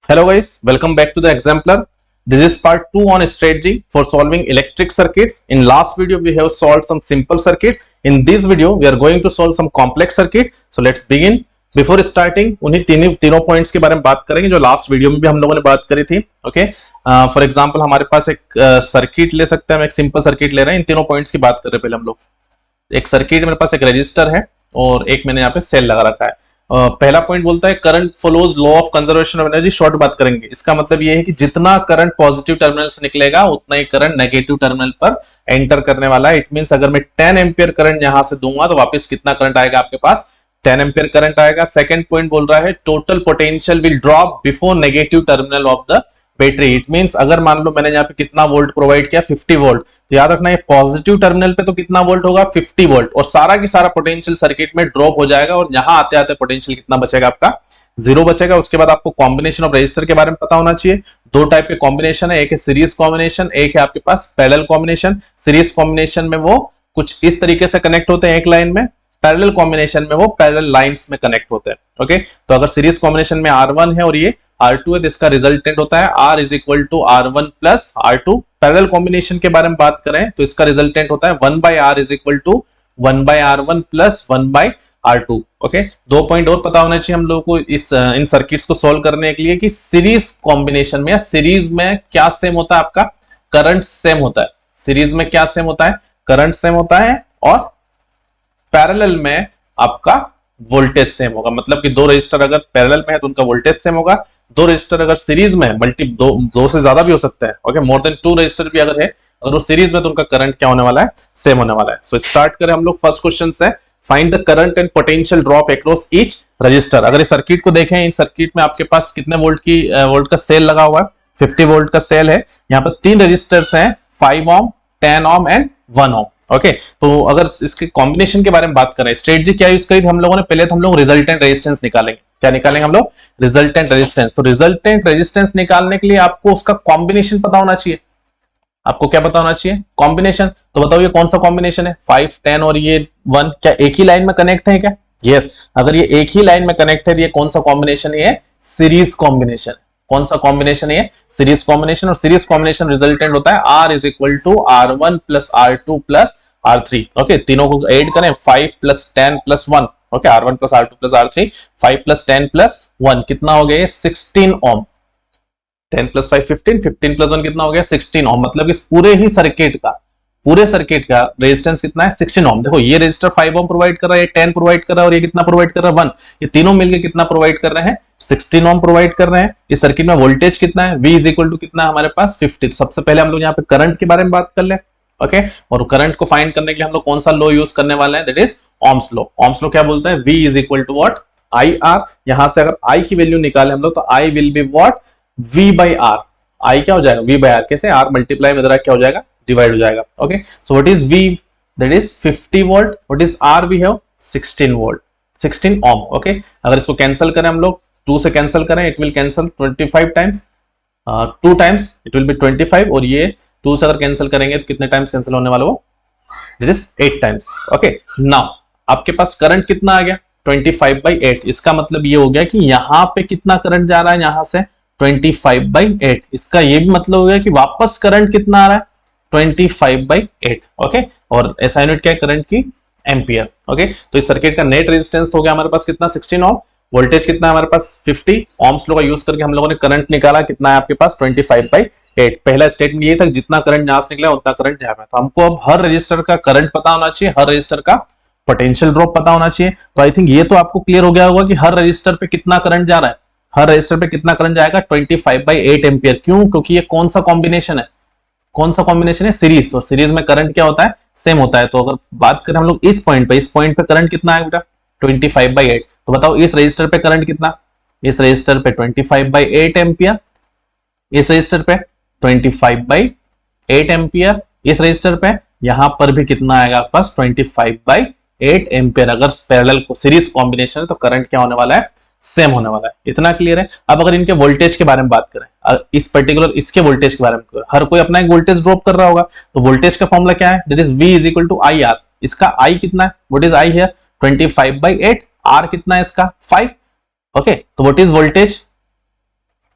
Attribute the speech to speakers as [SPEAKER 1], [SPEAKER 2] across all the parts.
[SPEAKER 1] Hello guys, welcome back to the Exemplar. This is part 2 on strategy for solving electric circuits. In last video we have solved some simple circuits. In this video we are going to solve some complex circuit. So let's begin. Before starting उन्हीं तीनों points के बारे में बात करेंगे जो last video में भी हम लोगों ने बात करी थी. ओके, फॉर एग्जांपल हमारे पास एक सर्किट ले सकते हैं. हम एक सिंपल सर्किट ले रहे हैं. इन तीनों पॉइंट्स की बात कर रहे हैं. पहले हम लोग एक सर्किट, मेरे पास एक रजिस्टर है और एक मैंने यहाँ पे सेल लगा रखा है. पहला पॉइंट बोलता है current follows law of conservation of energy. Short बात करेंगे. इसका मतलब ये है कि जितना करंट पॉजिटिव टर्मिनल से निकलेगा उतना ही करंट नेगेटिव टर्मिनल पर एंटर करने वाला है. इट मींस अगर मैं 10 एम्पियर करंट यहां से दूंगा तो वापस कितना करंट आएगा आपके पास? 10 एम्पियर करंट आएगा. सेकंड पॉइंट बोल रहा है total potential will drop before negative terminal of the battery. It means अगर मान लो मैंने यहाँ पे कितना वोल्ट प्रोवाइड किया, 50 वोल्ट, तो याद रखना ये पॉजिटिव टर्मिनल पे तो कितना वोल्ट होगा? 50 वोल्ट. और सारा की सारा पोटेंशियल सर्किट में ड्रॉप हो जाएगा और यहां आते आते पोटेंशियल कितना बचेगा आपका? 0 बचेगा. उसके बाद आपको कॉम्बिनेशन ऑफ रजिस्टर के बारे में पता होना चाहिए. दो टाइप के कॉम्बिनेशन है, एक है सीरीज कॉम्बिनेशन, एक है आपके पास पैरेलल कॉम्बिनेशन. सीरीज कॉम्बिनेशन में वो कुछ इस तरीके से कनेक्ट होते हैं एक लाइन में, पैरेलल कॉम्बिनेशन में वो पैरेलल लाइंस में कनेक्ट होते हैं. ओके, तो अगर सीरीज कॉम्बिनेशन में R1 है और ये R2 है तो इसका रिजल्टेंट होता है R is equal to R1 plus R2. Parallel combination के बारे में बात करें तो इसका रिजल्टेंट होता है 1 by R is equal to 1 by R1 plus 1 by R2. Okay, दो पॉइंट और पता होना चाहिए हम लोगों को इन सर्किट्स को सोल्व करने के लिए कि सीरीज कॉम्बिनेशन में या सीरीज में क्या सेम होता है? आपका करंट सेम होता है. सीरीज में क्या सेम होता है? करंट सेम होता है. और पैरेलल में आपका वोल्टेज सेम होगा. मतलब कि दो रजिस्टर अगर पैरेलल में है तो उनका वोल्टेज सेम होगा. दो रजिस्टर अगर सीरीज में है, दो से ज्यादा भी हो सकता है. ओके, मोर देन 2 रजिस्टर भी अगर है, अगर वो सीरीज में तो उनका करंट क्या होने वाला है? सेम होने वाला है. सो स्टार्ट करें हम लोग. फर्स्ट क्वेश्चन से find the current and potential drop across each resistor. अगर इस सर्किट को देखें, इन सर्किट में आपके पास कितने वोल्ट का सेल लगा हुआ है? 50 वोल्ट का सेल है. यहाँ पर 3 रजिस्टर्स हैं, 5 ओम, 10 ओम एंड 1 ओम. ओके, तो अगर इसके कॉम्बिनेशन के बारे में बात करें, स्ट्रेटजी क्या यूज करी थी हम लोगों ने? पहले तो हम लोग रिजल्टेंट रेजिस्टेंस निकालेंगे. क्या निकालेंगे हम लोग? Resultant resistance. तो रिजल्टेंट रेजिस्टेंस निकालने के लिए आपको उसका कॉम्बिनेशन पता होना चाहिए. आपको क्या पता होना चाहिए? कॉम्बिनेशन. तो बताओ ये कौन सा कॉम्बिनेशन है? 5, 10 और ये 1 क्या एक ही लाइन में कनेक्ट है क्या? यस. अगर ये एक ही लाइन में कनेक्ट है तो ये कौन सा कॉम्बिनेशन है? Series combination. कौन सा कॉम्बिनेशन है? Series combination. और सीरीज कॉम्बिनेशन रिजल्टेंट होता है R is equal to R1 plus R2 plus R3. Okay, तीनों को ऐड करें, 5 plus 10 plus 1. Okay, R1 plus R2 plus R3, 5 plus 10 plus 1 कितना हो गया? 16 ओम. 10 प्लस 5 15, 15 प्लस 1 कितना हो गया? 16 ओम. मतलब कि पूरे ही सर्किट का, पूरे सर्किट का रेजिस्टेंस कितना है? 16 ओम. देखो ये रेजिस्टर 5 ओम प्रोवाइड कर रहा है, ये 10 प्रोवाइड कर रहा है और ये कितना प्रोवाइड कर रहा है? 1. ये तीनों मिलकर कितना प्रोवाइड कर रहे हैं? 16 ओम प्रोवाइड कर रहे हैं. इस सर्किट में वोल्टेज कितना है? V इज इक्वल टू कितना है हमारे पास? 50. तो सबसे पहले हम लोग यहाँ पे करंट के बारे में बात कर ले. ओके, और करंट को फाइंड करने के लिए हम लोग कौन सा लॉ यूज करने वाले हैं? That is Ohm's law. Ohm's law क्या बोलता है? V is equal to what? IR. यहां से अगर I की वैल्यू निकाले हम लोग तो I will be what? V by R. I क्या हो जाएगा? V by R. कैसे? R मल्टीप्लाई में क्या हो जाएगा? डिवाइड हो जाएगा. Okay, so what is V? That is 50 volt. What is R? We have 16 volt, 16 ohm. Okay, अगर इसको कैंसिल करें हम लोग, 2 से कैंसिल करें, it will cancel 25 times. 2 times it will be 25. और ये 2 से अगर कैंसिल करेंगे तो कितने टाइम्स कैंसिल होने वाला? वो that is 8 times. Okay, now आपके पास करंट कितना आ गया? 25/8. इसका मतलब ये हो गया कि यहां पे कितना करंट जा रहा है? यहां से 25/8. इसका ये भी मतलब हो गया कि वापस करंट कितना आ रहा है? 25/8. ओके, और ऐसा यूनिट क्या है करंट की? एम्पियर. ओके, तो इस सर्किट का नेट रेजिस्टेंस हो गया हमारे पास कितना? 16 ओम. वोल्टेज कितना है हमारे पास? 50. ओम्स लॉ का यूज करके हम लोगों ने करंट निकाला. कितना है आपके पास? 25/8. पहला स्टेटमेंट ये था कि जितना करंट यहां से निकला उतना करंट यहां पे. तो हमको अब हर रजिस्टर का करंट पता होना चाहिए, हर रजिस्टर का पोटेंशियल ड्रॉप पता होना चाहिए. तो आई थिंक ये तो आपको क्लियर हो गया होगा कि हर रजिस्टर पे कितना करंट जा रहा है. हर रजिस्टर पे कितना करंट जाएगा? 25/8 एम्पियर. क्यों? क्योंकि ये कौन सा कॉम्बिनेशन है? कौन सा कॉम्बिनेशन है? सीरीज. और सीरीज में करंट क्या होता है? सेम होता है. तो अगर बात करें हम लोग इस पॉइंट पे करंट कितना है बेटा? 25/8. तो बताओ इस रजिस्टर पे करंट कितना? इस रजिस्टर पे 25/8 एम्पियर. इस रजिस्टर पे 25/8 एम्पियर. इस रजिस्टर पे यहां पर भी कितना आएगा आपके पास? 25/8 एम्पियर. अगर पैरेलल को सीरीज कॉम्बिनेशन है तो करंट क्या होने वाला है? सेम होने वाला है. इतना क्लियर है. अब अगर इनके वोल्टेज के बारे में बात करें, इस पर्टिकुलर इसके वोल्टेज के बारे में, हर कोई अपना एक वोल्टेज ड्रॉप कर रहा होगा. तो वोल्टेज का फॉर्मूला क्या है? That is V is equal to IR. इसका I कितना है? What is I here? 25/8. R कितना है इसका? 5. ओके, तो what is voltage?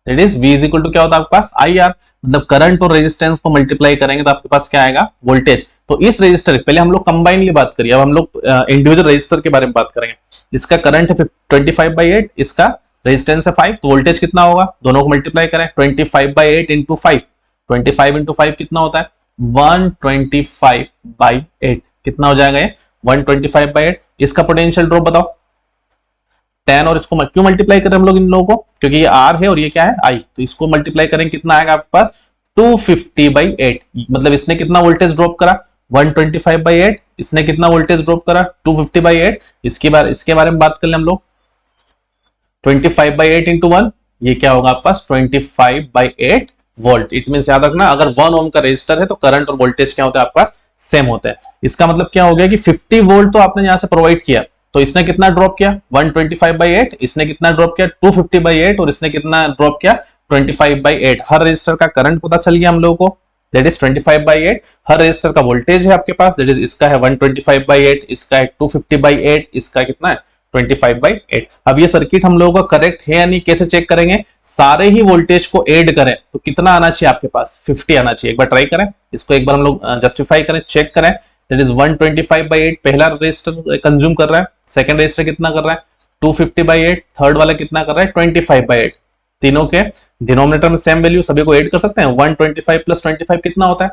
[SPEAKER 1] That is V is equal to क्या होता है आपके पास IR, मतलब करंट और रेजिस्टेंस को मल्टीप्लाई करेंगे तो आपके पास क्या आएगा, वोल्टेज। तो इस रेजिस्टर, पहले हम लोग कंबाइनली बात करिए, अब हम लोग इंडिविजुअल रेजिस्टर के बारे में बात करेंगे। इसका करंट है 25/8, इसका रेजिस्टेंस है 5, तो वोल्टेज कितना होगा, दोनों को मल्टीप्लाई करें, 25/8 इंटू 5, 25 इंटू 5 कितना होता है 125/8, कितना हो जाएगा ये 125/8। इसका पोटेंशियल ड्रॉप बताओ 10, और इसको क्यों मल्टीप्लाई करें हम लोग इन लोगों को, क्योंकि ये R है और ये क्या है I, तो इसको मल्टीप्लाई करें कितना आएगा आपके पास 250/8, मतलब इसने कितना वोल्टेज ड्रॉप करा 125/8, इसने कितना वोल्टेज ड्रॉप करा 250/8। इसके बारे में बात कर ले हम लोग, 25/8 इंटू 1, ये क्या होगा आपके पास 25/8 वोल्ट। इट मीन याद रखना, अगर 1 ओम का रेजिस्टर है तो करंट और वोल्टेज क्या होता है आपके पास, सेम होते हैं। इसका मतलब क्या हो गया कि 50 वोल्ट तो आपने यहां से प्रोवाइड किया, तो इसने कितना ड्रॉप किया 125/8, इसने कितना ड्रॉप किया 250/8, और इसने कितना ड्रॉप किया 25/8। हर रजिस्टर का करंट पता चल गया हम लोगों को, दैट इज 25/8। हर रजिस्टर का वोल्टेज है आपके पास, दैट इज इसका है 125/8, इसका है 250/8, इसका कितना है 25/8। अब ये सर्किट हम लोगों का करेक्ट है या नहीं, कैसे चेक करेंगे, सारे ही वोल्टेज को ऐड करें तो कितना आना चाहिए आपके पास 50 आना चाहिए। एक बार ट्राई करें, इसको एक बार हम लोग जस्टिफाई करें, चेक करें, दैट इज 125/8 पहला रजिस्टर कंज्यूम कर रहा है, सेकंड रजिस्टर कितना कर रहा है 250/8, थर्ड वाला कितना कर रहा है 25/8। तीनों के डिनोमिनेटर में सेम वैल्यू, सभी को ऐड कर सकते हैं। 125 प्लस 25 कितना होता है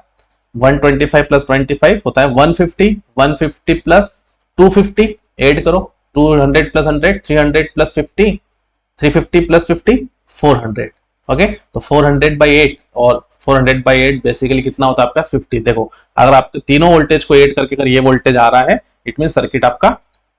[SPEAKER 1] 125 प्लस 25 होता है 150, 150 प्लस 250 ऐड करो, 200 प्लस 100, 300 प्लस 50, 350 प्लस 50 400। ओके, तो 400/8 और 400/8 बेसिकली कितना होता है आपका 50। देखो अगर आपके तीनों वोल्टेज को ऐड करके अगर ये वोल्टेज आ रहा है, इट मीन सर्किट आपका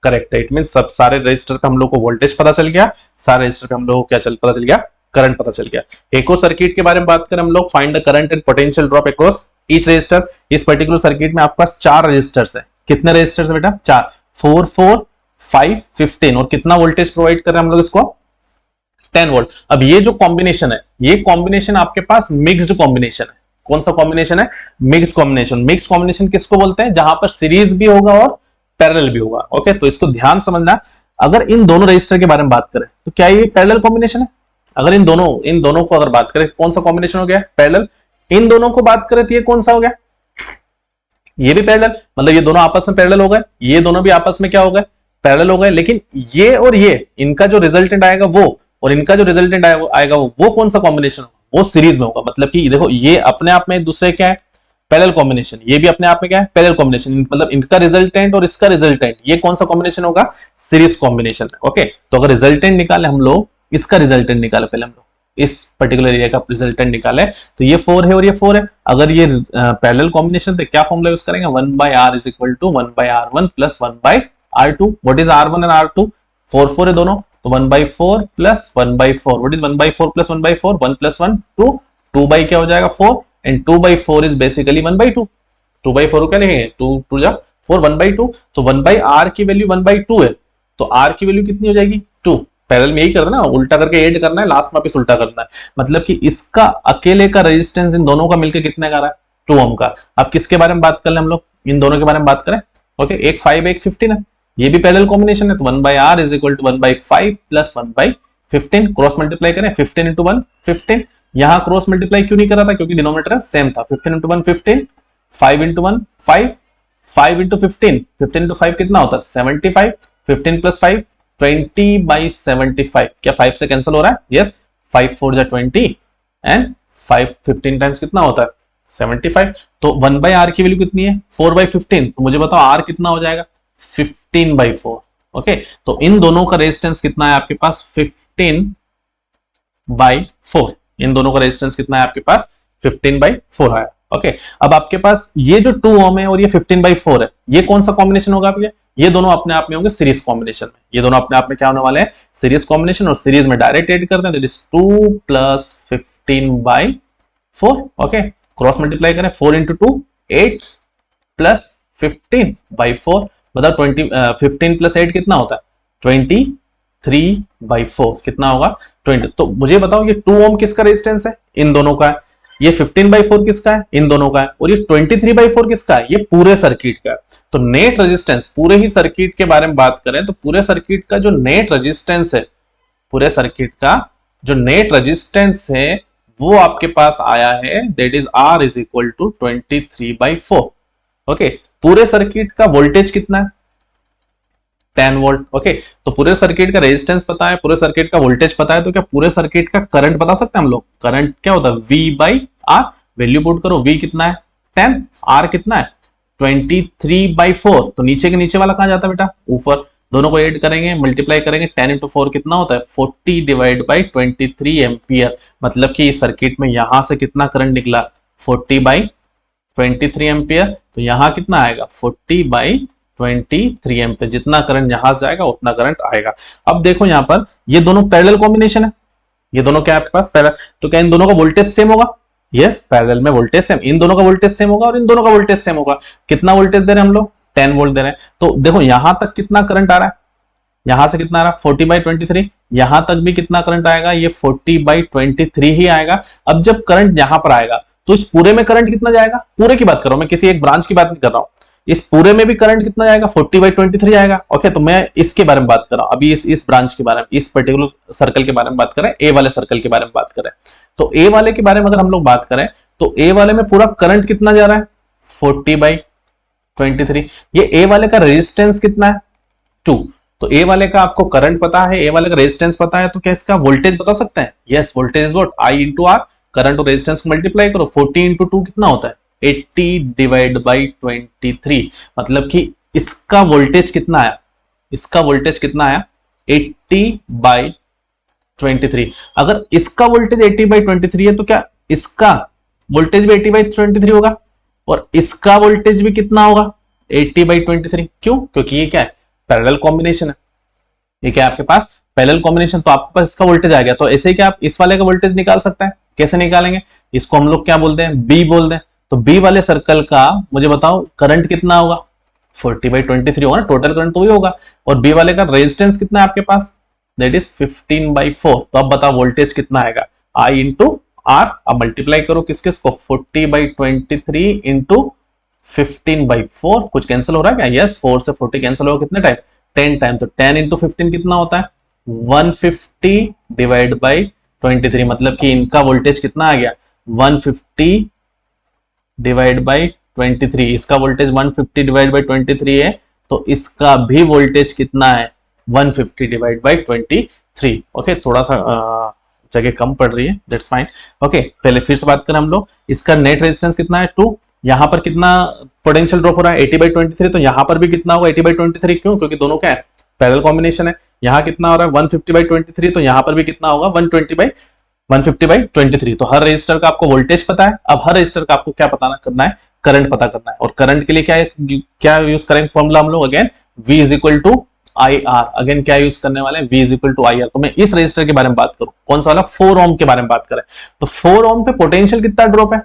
[SPEAKER 1] करेक्ट है। इट मीन सब सारे रजिस्टर का हम लोग को वोल्टेज पता चल गया, सारे रजिस्टर का हम लोग को क्या पता चल गया, करंट पता चल गया। एक और सर्किट के बारे में बात करें हम लोग, find the current and potential drop across each resistor. इस पर्टिकुलर सर्किट में आपके पास 4 रजिस्टर्स है। कितने रजिस्टर्स है बेटा 4, 4 4 5 15, और कितना वोल्टेज प्रोवाइड कर रहे हैं हम लोग इसको 10 वोल्ट। अब ये जो कॉम्बिनेशन है, ये कॉम्बिनेशन आपके पास मिक्स्ड कॉम्बिनेशन है। कौन सा कॉम्बिनेशन है, मिक्स्ड कॉम्बिनेशन। मिक्स्ड कॉम्बिनेशन किसको बोलते हैं, जहां पर सीरीज भी होगा और पैरेलल भी होगा। ओके, तो इसको ध्यान समझना, अगर इन दोनों रजिस्टर के बारे में बात करें तो क्या ये पैरेलल कॉम्बिनेशन है। अगर इन दोनों को अगर बात करें, कौन सा कॉम्बिनेशन हो गया पैरेलल। इन दोनों को बात करें तो ये कौन सा हो गया, ये भी पैरेलल, मतलब ये दोनों आपस में पैरेलल हो गए, ये दोनों भी आपस में क्या हो गए पैरेलल हो गए। लेकिन ये और ये, इनका जो रिजल्टेंट आएगा वो, और इनका जो रिजल्टेंट आएगा वो कौन सा कॉम्बिनेशन होगा, वो सीरीज में होगा। मतलब कि देखो ये अपने आप में एक दूसरे क्या है पैरेलल कॉम्बिनेशन, ये भी अपने आप में क्या है पैरेलल कॉम्बिनेशन, मतलब इनका रिजल्टेंट और इसका रिजल्टेंट, ये कौन सा कॉम्बिनेशन होगा सीरीज कॉम्बिनेशन है। ओके, तो अगर रिजल्टेंट निकाले हम लोग, इसका रिजल्टेंट निकाले पहले हम लोग, इस पर्टिकुलर एरिया का रिजल्टेंट निकाले, तो ये 4 है और ये 4 है। अगर ये पैरेलल कॉम्बिनेशन थे, क्या फॉर्मूला यूज करेंगे 1/r is equal to 1/r1 plus 1/r2। What is r1 and r2, 4 4 है दोनों, तो 1/4 plus 1/4। What is 1/4 plus 1/4, 1 plus 1 2, 2 by क्या हो जाएगा 4, एंड 2/4 इज बेसिकली 1/2। 2/4 को क्या लिखेंगे 2 जा 4, 1/2। तो 1/r की वैल्यू 1/2 है, तो r की वैल्यू कितनी हो जाएगी 2। पैरेलल में यही करना है, उल्टा करके ऐड करना है, लास्ट में वापस उल्टा करना है। मतलब कि इसका अकेले का रेजिस्टेंस इन दोनों का मिलकर कितने का रहा है 2 ओम का। अब किसके बारे में बात कर ले हम लोग, इन दोनों के बारे में बात करें। ओके, एक 5 एक 15 है, ये भी पैरेलल कॉम्बिनेशन है, तो 1/r is equal to 1/5 plus 1/15। Cross multiply करें 15 इंटू 1 15। यहां क्रॉस मल्टीप्लाई क्यों नहीं कर रहा था, क्योंकि डिनोमिनेटर सेम था। 15 इंटू 1 15, 5 इंटू 1 5, 5 इंटू 15, 15 इंटू 5 कितना होता है 75, 15 प्लस 5 20/75। क्या 5 से कैंसिल हो रहा है, यस 5 4 जा 20 एंड 5 15 टाइम्स कितना होता है 75। तो 1/r की वैल्यू कितनी है 4/15, तो मुझे बताओ r कितना हो जाएगा 15/4। ओके, तो इन दोनों का रेजिस्टेंस कितना है आपके पास 15/4। इन दोनों का रेजिस्टेंस कितना है आपके पास 15/4 है। ओके, अब आपके पास ये जो 2 ओम है और ये 15/4 है, ये कौन सा कॉम्बिनेशन होगा आपके, ये दोनों अपने आप में होंगे सीरीज कॉम्बिनेशन में। ये दोनों अपने आप में क्या होने वाले हैं सीरीज कॉम्बिनेशन, और सीरीज में डायरेक्ट ऐड करते हैं, that is 2 plus 15/4। Okay, cross multiply करें 4 इंटू 2 8 प्लस 15/4, मतलब 15 प्लस 8 कितना होता है 23/4, कितना होगा 20। तो मुझे बताओ ये 2 ओम किसका रेजिस्टेंस है, इन दोनों का है। ये 15/4 किसका है, इन दोनों का है। और ये 23/4 किसका है, ये पूरे सर्किट का है। तो नेट रेजिस्टेंस, पूरे ही सर्किट के बारे में बात करें तो पूरे सर्किट का जो नेट रेजिस्टेंस है, पूरे सर्किट का जो नेट रेजिस्टेंस है वो आपके पास आया है, that is R is equal to 23/4। Okay, पूरे सर्किट का वोल्टेज कितना है? 10 वोल्ट। ओके, तो पूरे सर्किट का रेजिस्टेंस पता है, पूरे सर्किट का वोल्टेज पता है, तो क्या पूरे सर्किट का करंट बता सकते हैं हम लोग? करंट क्या होता है? V/R। वैल्यू पुट करो, V कितना है? 10, R कितना है? 23/4। तो नीचे के नीचे वाला कहां जाता है बेटा? ऊपर। दोनों को ऐड करेंगे, मल्टीप्लाई करेंगे, 10 × 4 कितना होता है? 40/23 एम्पियर। मतलब कि इस सर्किट में यहां से कितना करंट निकला? 40/23 एम्पियर। तो यहां कितना आएगा? 40/23 एम्पियर। जितना करंट यहां से आएगा उतना करंट आएगा। अब देखो यहां पर ये दोनों पैरेलल कॉम्बिनेशन है, ये दोनों क्या आपके पास पैरेलल, तो क्या इन दोनों का वोल्टेज सेम होगा? यस, पैरेलल में वोल्टेज सेम, इन दोनों का वोल्टेज सेम होगा और इन दोनों का वोल्टेज सेम होगा। कितना वोल्टेज दे रहे हैं हम लोग? 10 वोल्ट दे रहे हैं। तो देखो यहां तक कितना करंट आ रहा है? यहां से कितना आ रहा है? 40/23। यहां तक भी कितना करंट आएगा? ये 40/23 ही आएगा। अब जब करंट यहां पर आएगा तो इस पूरे में करंट कितना जाएगा? पूरे की बात कर रहा हूं मैं, किसी एक ब्रांच की बात नहीं कर रहा हूं। इस पूरे में भी करंट कितना जाएगा? 40/23 आएगा। ओके, तो मैं इसके बारे में बात कर रहा हूं अभी, इस ब्रांच के बारे में, इस पर्टिकुलर सर्कल के बारे में बात करें, ए वाले सर्कल के बारे में बात करें। तो ए वाले के बारे में अगर हम लोग बात करें तो ए वाले में पूरा करंट कितना जा रहा है? 40/23। ये ए वाले का रेजिस्टेंस कितना है? 2। तो ए वाले का आपको करंट पता है, ए वाले का रेजिस्टेंस पता है, तो क्या इसका वोल्टेज बता सकते हैं? Yes, voltage is what? I × R। Current और रेजिस्टेंस को मल्टीप्लाई करो, 40 × 2 कितना होता है? 80/23। मतलब कि इसका वोल्टेज कितना आया? इसका वोल्टेज कितना आया? 80/23। अगर इसका वोल्टेज 80/23 है तो क्या इसका वोल्टेज भी 80/23 होगा? और इसका वोल्टेज भी कितना होगा? 80/23। क्यों? क्योंकि ये क्या है? पैरेलल कॉम्बिनेशन है। ये क्या है आपके पास? Parallel combination. तो आपके पास इसका वोल्टेज आ गया, तो ऐसे ही क्या आप इस वाले का वोल्टेज निकाल सकते हैं? कैसे निकालेंगे? इसको हम लोग क्या बोलते हैं? बी बोल दें। तो बी वाले सर्कल का मुझे बताओ करंट कितना होगा? 40/23 होगा ना, टोटल करंट तो ही होगा। और बी वाले का रेजिस्टेंस कितना है आपके पास? That is 15/4। तो अब बताओ वोल्टेज कितना आएगा? I × R। अब मल्टीप्लाई करो किस किस को? 40/23 × 15/4। कुछ कैंसिल हो रहा है क्या? यस, 4 से 40 कैंसिल होगा कितने टाइम? 10 टाइम। तो 10 × 15 कितना होता है? 150/23। मतलब कि इनका वोल्टेज कितना आ गया? 150/23। इसका वोल्टेज 150/23 है, तो इसका भी वोल्टेज कितना है? 150/23। ओके, थोड़ा सा जगह कम पड़ रही है, दैट्स फाइन। ओके, पहले फिर से बात करें हम लोग, इसका नेट रेजिस्टेंस कितना है? 2। यहां पर कितना पोटेंशियल ड्रॉप हो रहा है? 80/23। तो यहां पर भी कितना होगा? 80/23। क्यों? क्योंकि दोनों क्या है? पैरेलल कॉम्बिनेशन है। यहां कितना हो रहा है? 150/23। तो यहां पर भी कितना होगा? 150/23। तो हर रजिस्टर का आपको वोल्टेज पता है। अब हर रजिस्टर का आपको क्या पता करना है? करंट पता करना है। और करंट के लिए क्या यूज करेंगे फॉर्मूला हम लोग? Again V = IR। अगेन क्या यूज करने वाले हैं? V = IR। तो मैं इस रजिस्टर के बारे में बात करूं, कौन सा वाला? 4 ओम के बारे में बात करें, तो 4 ओम पे पोटेंशियल कितना ड्रॉप है?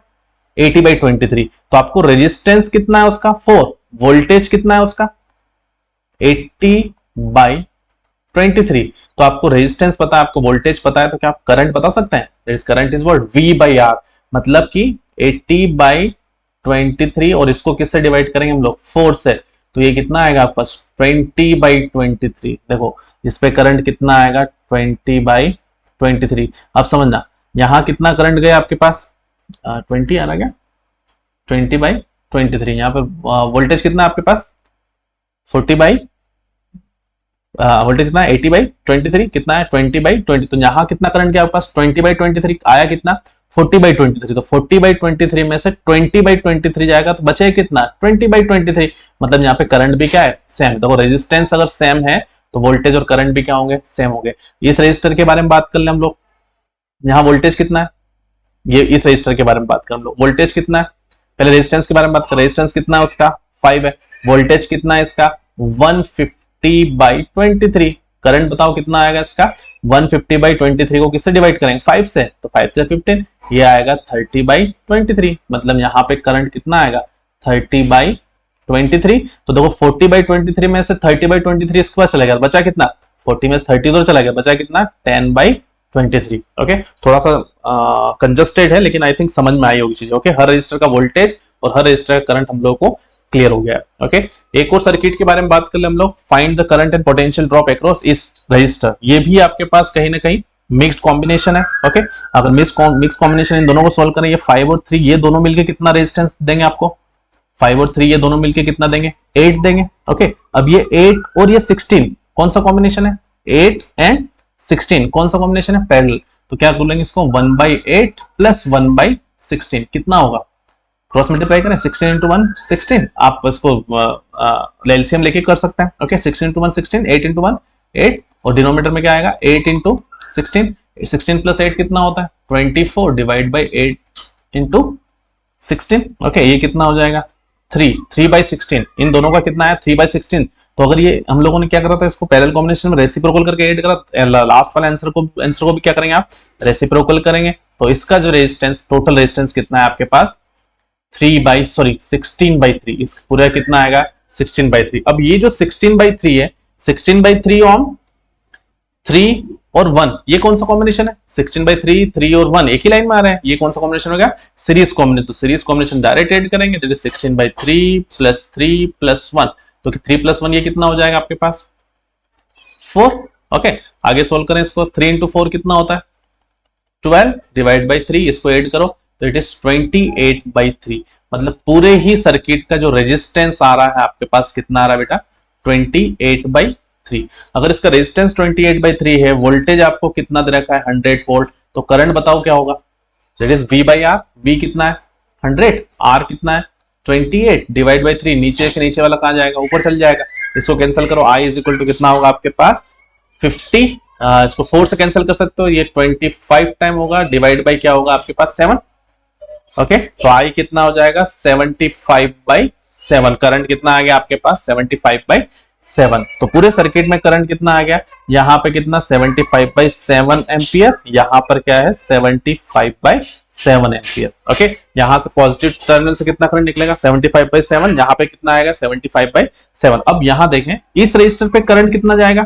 [SPEAKER 1] 80/23। तो आपको रेजिस्टेंस कितना है उसका? 4। वोल्टेज कितना है उसका? 80/23। तो आपको रेजिस्टेंस पता है, आपको वोल्टेज पता है, तो क्या आप करंट बता सकते हैं? That is current is what? V/R। मतलब कि 80/23 और इसको किससे डिवाइड करेंगे हम लोग? 4 से। तो ये कितना आएगा आपके पास? 20/23। देखो इस पे करंट कितना आएगा? 20/23। अब समझना, यहां कितना करंट गया आपके पास? 20 आ रहा क्या? 20/23। यहाँ पे वोल्टेज कितना है आपके पास? 40 वोल्टेज कितना है? 80/23। कितना है? 20/20। तो यहाँ कितना करंट गया आपके पास? 20/23। आया कितना? 40/23। तो 40/23 में से 20/23 जाएगा तो बचे कितना? 20/23। मतलब यहाँ पे करंट भी क्या है? सेम। देखो रेजिस्टेंस अगर सेम है तो वोल्टेज और करंट भी क्या होंगे? सेम होंगे। इस रजिस्टर के बारे में बात कर ले हम लोग, यहाँ वोल्टेज कितना है? ये इस रजिस्टर के बारे में बात करें हम लोग, वोल्टेज कितना है? पहले रेजिस्टेंस के बारे में बात करें। रेजिस्टेंस कितना है उसका? 5 है। वोल्टेज कितना है इसका? 150/23। करंट बताओ कितना आएगा इसका? 150/23 को किससे डिवाइड करेंगे? 5 से। तो 5 से 15, ये आएगा 30/23। मतलब यहाँ पे करंट कितना आएगा? 30/23। तो देखो 40/23 में से 30/23 इसके पास चला गया, बचा कितना? 40 में से 30 उधर चला गया, बचा कितना? 10/23। ओके, थोड़ा सा कंजस्टेड है लेकिन आई थिंक समझ में आई होगी चीज। ओके, हर रजिस्टर का वोल्टेज और हर रजिस्टर का करंट हम लोग को क्लियर हो गया है। ओके, एक और सर्किट के बारे में बात कर ले हम लोग, find the current and potential drop across इस रजिस्टर। ये भी आपके पास कहीं ना कहीं मिक्स्ड कॉम्बिनेशन है। ओके, अगर मिक्स कॉम्बिनेशन इन दोनों को सॉल्व करें, ये 5 और 3 ये दोनों मिलके कितना रेजिस्टेंस देंगे आपको, 5 और 3 ये दोनों मिलके कितना देंगे, 8 देंगे। ओके, अब ये 8 और ये 16 कौन सा कॉम्बिनेशन है, 8 एंड 16 कौन सा कॉम्बिनेशन है, पैरेलल। तो क्या बोलेंगे इसको, 1/8 प्लस 1/16 कितना होगा, क्रॉस मल्टीप्लाई करें, 16 इंटू 1 16, आप इसको एलसीएम लेके कर सकते हैं। ओके, 16 इंटू 1 16, 8 इंटू 1 8, और डिनोमिनेटर में क्या आएगा 8 इंटू 16, 16 प्लस 8 कितना होता है 24 डिवाइड बाई 8 इंटू 16। ओके, ये कितना हो जाएगा 3/16, इन दोनों का कितना है 3/16। तो अगर ये हम लोगों ने क्या करा था, इसको पैरेलल कॉम्बिनेशन में रेसिप्रोकल करके ऐड करा, लास्ट वाला आंसर को भी क्या करेंगे आप, रेसिप्रोकल करेंगे। तो इसका जो रेजिस्टेंस, टोटल रेजिस्टेंस कितना है आपके पास 16/3, इस पूरा कितना आएगा 16/3। अब ये जो 16/3 है, 16/3 ऑन 3 और 1, ये कौन सा कॉम्बिनेशन है, 16/3 3 और 1 एक ही लाइन में आ रहे हैं, ये कौन सा कॉम्बिनेशन हो गया, सीरीज कॉम्बिनेशन। तो सीरीज कॉम्बिनेशन डायरेक्ट ऐड करेंगे, दैट इज 16/3 प्लस 3 प्लस 1, तो 3 प्लस 1 ये कितना हो जाएगा आपके पास 4। ओके, आगे सोल्व करें इसको, 3 इंटू 4 कितना होता है 12 डिवाइड बाई 3, इसको ऐड करो तो इट इज 28/3। मतलब पूरे ही सर्किट का जो रेजिस्टेंस आ रहा है आपके पास कितना आ रहा है बेटा 28/3। अगर इसका रेजिस्टेंस 28/3 है, वोल्टेज आपको कितना दे रखा है 100 वोल्ट, तो करंट बताओ क्या होगा, that is V by R। V कितना है 100, R कितना है 28 डिवाइड बाई 3, नीचे के नीचे वाला कहां जाएगा, ऊपर चल जाएगा। इसको कैंसिल करो, I इज इक्वल टू कितना होगा आपके पास 50, इसको 4 से कैंसिल कर सकते हो, ये 25 टाइम होगा, डिवाइड बाई क्या होगा आपके पास 7। ओके, तो I कितना हो जाएगा 75/7, करंट कितना आ गया आपके पास 75/7। तो पूरे सर्किट में करंट कितना आ गया, यहाँ पे कितना 75/7 एम्पियर, यहाँ पर क्या है 75/7 एम्पियर। ओके, यहाँ से पॉजिटिव टर्मिनल से कितना करंट निकलेगा 75/7, यहाँ पे कितना आएगा 75/7। अब यहाँ देखें इस रजिस्टर पे करंट कितना जाएगा,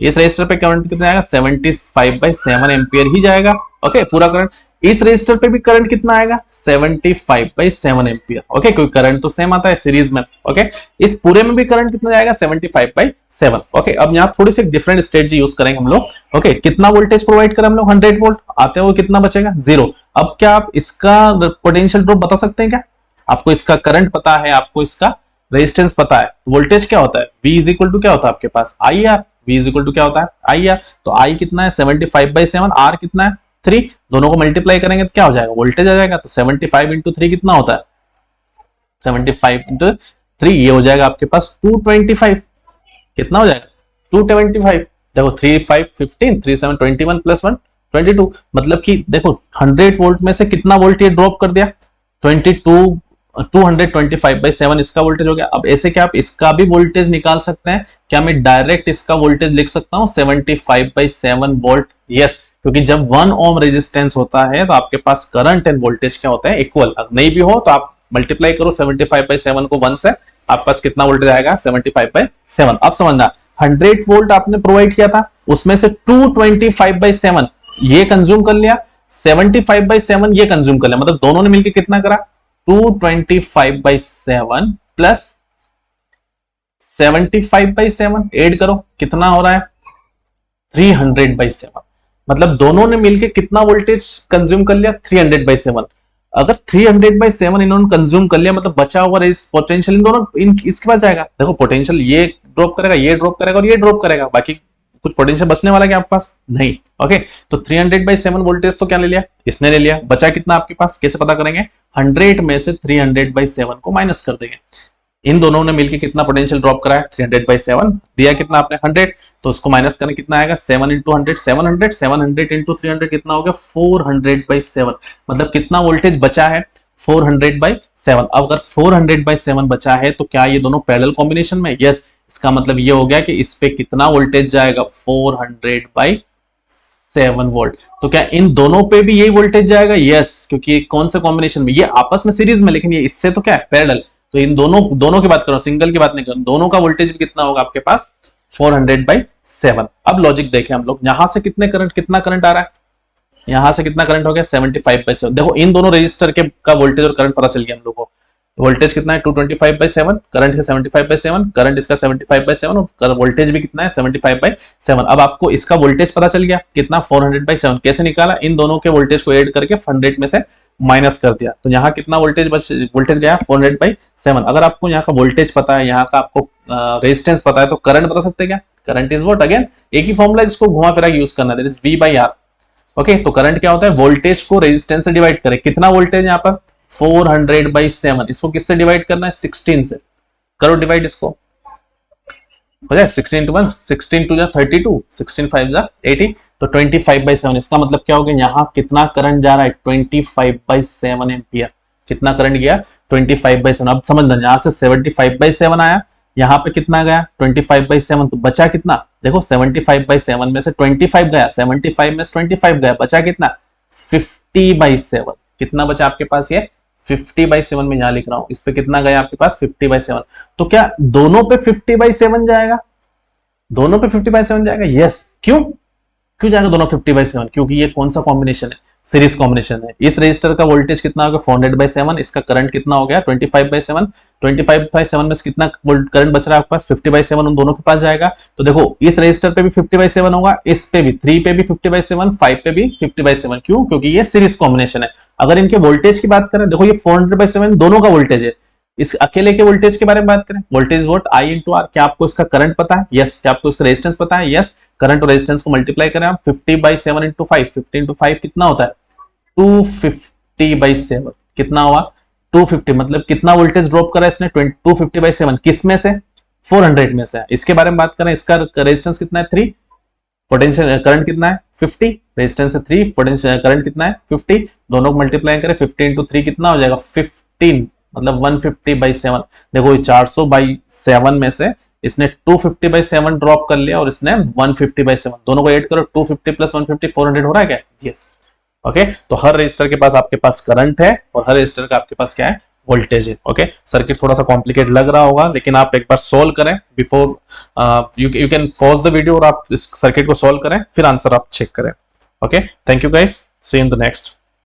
[SPEAKER 1] इस रजिस्टर पे करंट कितना जाएगा 75/7 एम्पियर ही जाएगा। ओके, पूरा करंट। इस रजिस्टर पे भी करंट कितना आएगा 75/7 एम्पियर। ओके, कोई करंट तो सेम आता है सीरीज में। ओके, इस पूरे में भी करंट कितना जाएगा 75/7। ओके, अब यहाँ थोड़ी सी डिफरेंट स्ट्रेटजी यूज करेंगे हम लोग। ओके, कितना वोल्टेज प्रोवाइड करें हम लोग 100 वोल्ट, आते हुए कितना बचेगा 0। अब क्या आप इसका पोटेंशियल ड्रॉप बता सकते हैं क्या, आपको इसका करंट पता है, आपको इसका रेजिस्टेंस पता है, वोल्टेज क्या होता है V इज इक्वल टू क्या होता है आपके पास IR, V is equal to क्या होता है IR। तो I कितना है 75/7, R कितना है 3, दोनों को मल्टीप्लाई करेंगे तो क्या हो जाएगा वोल्टेज आ जाएगा। तो 75 इंटू 3 कितना होता है 75 इंटू 3, ये हो जाएगा आपके पास 225, कितना हो जाएगा 225। देखो 3 5 15 3 7 21 प्लस 1 22, मतलब कि देखो 100 वोल्ट में से कितना वोल्ट ये ड्रॉप कर दिया 225/7 इसका वोल्टेज हो गया। अब ऐसे क्या आप इसका भी वोल्टेज निकाल सकते हैं क्या, मैं डायरेक्ट इसका वोल्टेज लिख सकता हूं 75/7 वोल्ट। यस, क्योंकि जब 1 ओम रेजिस्टेंस होता है तो आपके पास करंट एंड वोल्टेज क्या होता है इक्वल। अगर नहीं भी हो तो आप मल्टीप्लाई करो 75/7 को 1 से, आपके पास कितना वोल्टेज आएगा 75/7। अब समझना 100 वोल्ट आपने प्रोवाइड किया था, उसमें से 225/7 ये कंज्यूम कर लिया, 75/7 ये कंज्यूम कर लिया, मतलब दोनों ने मिलकर कितना करा 225/7 प्लस 75/7 ऐड करो कितना हो रहा है 300/7, मतलब दोनों ने मिलकर कितना वोल्टेज कंज्यूम कर लिया 300/7। अगर 300/7 इन्होंने कंज्यूम कर लिया, मतलब बचा हुआ पोटेंशियल इन दोनों इसके पास जाएगा। देखो पोटेंशियल ये ड्रॉप करेगा, ये ड्रॉप करेगा और ये ड्रॉप करेगा, बाकी कुछ पोटेंशियल बचने वाला क्या आपके पास नहीं। ओके, तो 300/7 वोल्टेज तो क्या ले लिया इसने ले लिया, बचा कितना आपके पास, कैसे पता करेंगे 100 में से 300/7 को माइनस कर देंगे। इन दोनों ने मिलकर कितना पोटेंशियल ड्रॉप करा है 300/7, दिया कितना आपने 100, तो उसको माइनस करने कितना आएगा 7 इंटू 100 700, 700 इंटू 300 कितना हो गया 400/7, मतलब कितना वोल्टेज बचा है 400/7। अब अगर 400/7 बचा है तो क्या ये दोनों पैरेलल कॉम्बिनेशन में, यस, इसका मतलब ये हो गया कि इस पे कितना वोल्टेज जाएगा 400/7 वोल्ट। तो क्या इन दोनों पे भी यही वोल्टेज जाएगा, यस, क्योंकि कौन से कॉम्बिनेशन में, ये आपस में सीरीज में, लेकिन ये इससे तो क्या है पैरेलल। तो इन दोनों की बात करो, सिंगल की बात नहीं करो, दोनों का वोल्टेज कितना होगा आपके पास 400/7। अब लॉजिक देखें हम लोग, यहां से कितना करंट आ रहा है, यहां से कितना करंट हो गया 75/7। देखो इन दोनों रजिस्टर के का वोल्टेज और करंट पता चल गया हम लोग को, वोल्टेज कितना है 225/7, करंट है 75/7, करंट इसका 75/7 और वोल्टेज भी कितना है 75/7। अब आपको इसका वोल्टेज पता चल गया कितना 400/7। कैसे निकाला, इन दोनों के वोल्टेज को ऐड करके 100 में से माइनस कर दिया, तो यहाँ कितना वोल्टेज गया 400/7। अगर आपको यहाँ का वोल्टेज पता है, यहाँ का आपको रेजिस्टेंस पता है, तो करंट बता सकते हैं क्या? करंट इज व्हाट, अगेन एक ही फॉर्मूला जिसको घुमा फिरा यूज करना है, दैट इज V/R। ओके, तो करंट क्या होता है, वोल्टेज को रेजिस्टेंस से डिवाइड करें। कितना वोल्टेज यहाँ पर 400/7, इसको किससे डिवाइड करना है 16 से। करो डिवाइड, इसको हो जाए 16 × 1, 16 × 32, 16 × 5 80, तो 25/7। इसका मतलब क्या हो गया, यहाँ कितना करंट जा रहा है 25/7 एम्पियर। कितना करंट गया 25/7। अब समझना, यहाँ से 75/7 आया, यहाँ पे कितना गया 25/7, तो बचा कितना, देखो 75/7 में से 25 गया, 75 में से 25 गया, बचा कितना 50/7। कितना बचा आपके पास, ये 50/7 में यहां लिख रहा हूं, इस पे कितना गया आपके पास 50/7। तो क्या दोनों पे 50/7 जाएगा, दोनों पे 50/7 जाएगा? यस। क्यों जाएगा दोनों 50/7? क्योंकि ये कौन सा कॉम्बिनेशन है, सीरीज कॉम्बिनेशन है। इस रजिस्टर का वोल्टेज कितना हो गया 400/7, इसका करंट कितना हो गया 25/7, 25/7 में से कितना करंट बच रहा है आपके पास 50/7, उन दोनों के पास जाएगा। तो देखो इस रजिस्टर पे भी 50/7 होगा, इस पे भी 3 पे भी 50/7, 5 पे भी 50/7। क्यों? क्योंकि ये सीरीज कॉम्बिनेशन है। अगर इनके वोल्टेज की बात करें, देखो ये 400/7 दोनों का वोल्टेज है। इस अकेले के वोल्टेज के बारे में बात करें, वोल्टेज वोट I × R। क्या आपको इसका करंट पता है? यस। क्या आपको इसका रेजिस्टेंस पता है? यस। करंट और रेजिस्टेंस को मल्टीप्लाई करें आप, 50/7 × 5, 50 × 5 कितना होता है 250/7। कितना हुआ 250, मतलब कितना वोल्टेज ड्रॉप करा इसने 250/7, किस में से 400 में से। इसके बारे में बात करें, इसका रेजिस्टेंस कितना है 3, पोटेंशियल करंट कितना है 50, रेजिस्टेंस है 3, पोटेंशियल करंट कितना है 50, दोनों को मल्टीप्लाई करें 50 × 3 कितना हो जाएगा 15, मतलब 150/7। देखो 400/7 में से इसने 250/7 ड्रॉप कर लिया और इसने 150/7, दोनों को ऐड करो 250 + 150 400 हो रहा है क्या? यस। ओके, तो हर रजिस्टर के पास आपके पास करंट है और हर रजिस्टर का आपके पास क्या है वोल्टेज है। ओके, सर्किट थोड़ा सा कॉम्प्लिकेट लग रहा होगा, लेकिन आप एक बार सोल्व करें before you can pause the video और आप इस सर्किट को सोल्व करें, फिर आंसर आप चेक करें। Okay, thank you guys, see you in the next.